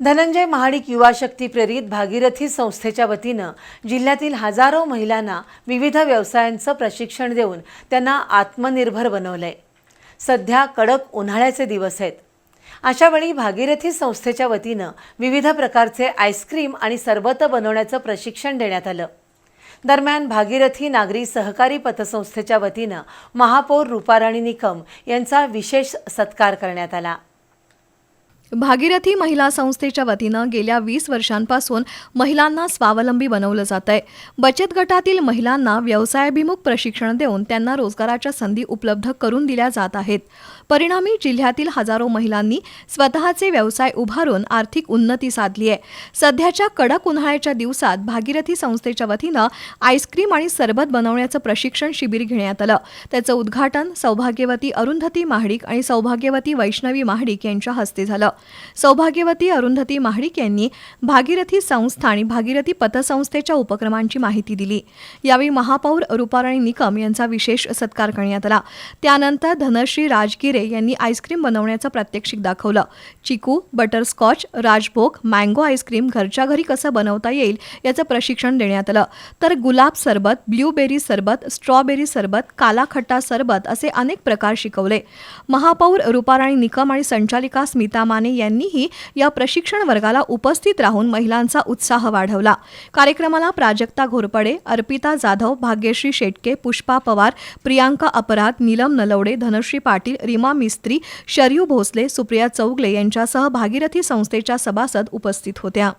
धनंजय महाडिक युवा शक्ती प्रेरित भागीरथी संस्थेच्या वतीनं जिल्ह्यातील हजारो महिलांना विविध व्यवसायांचं प्रशिक्षण देऊन त्यांना आत्मनिर्भर बनवलंय। सध्या कडक उन्हाळ्याचे दिवस आहेत। अशावेळी भागीरथी संस्थेच्या वतीनं विविध प्रकारचे आईस्क्रीम आणि सरबत बनवण्याचं प्रशिक्षण देण्यात आलं। दरम्यान भागीरथी नागरी सहकारी पतसंस्थेच्या वतीनं महापौर रूपाराणी निकम यांचा विशेष सत्कार करण्यात आला। भागीरथी महिला संस्थेच्या वतीनं गेल्या 20 वर्षांपासून महिलांना स्वावलंबी बनवलं जातंय। बचत गटातील महिलांना व्यवसायाभिमुख प्रशिक्षण देऊन त्यांना रोजगाराच्या संधी उपलब्ध करून दिल्या जात आहेत। परिणामी जिल्ह्यातील हजारो महिलांनी स्वतःचे व्यवसाय उभारून आर्थिक उन्नती साधली आहे। सध्याच्या कडक उन्हाळ्याच्या दिवसात भागीरथी संस्थेच्या वतीनं आईस्क्रीम आणि सरबत बनवण्याचं प्रशिक्षण शिबिर घेण्यात आलं। त्याचं उद्घाटन सौभाग्यवती अरुंधती महाडिक आणि सौभाग्यवती वैष्णवी महाडिक यांच्या हस्ते झालं। सौभाग्यवती अरुंधती महाडिक यांनी भागीरथी संस्था आणि भागीरथी पतसंस्थेच्या उपक्रमांची माहिती दिली। यावेळी महापौर रूपाराणी निकम यांचा विशेष सत्कार करण्यात आला। त्यानंतर धनश्री राजगिरे यांनी आईस्क्रीम बनवण्याचं प्रात्यक्षिक दाखवलं। चिकू, बटरस्कॉच, राजभोग, मँगो आईस्क्रीम घरच्या घरी कसं बनवता येईल याचं प्रशिक्षण देण्यात आलं। तर गुलाब सरबत, ब्लूबेरी सरबत, स्ट्रॉबेरी सरबत, काला खट्टा सरबत असे अनेक प्रकार शिकवले। महापौर रूपाराणी निकम आणि संचालिका स्मिता माने यांनीही या प्रशिक्षण वर्गाला उपस्थित राहून महिलांचा उत्साह वाढवला। कार्यक्रमाला प्राजक्ता घोरपडे, अर्पिता जाधव, भाग्यश्री शेटके, पुष्पा पवार, प्रियांका अपराध, नीलम नलवडे, धनश्री पाटील, रीमा मिस्त्री, शरयू भोसले, सुप्रिया चौगले यांच्यासह भागीरथी संस्थेच्या सभासद उपस्थित होत्या।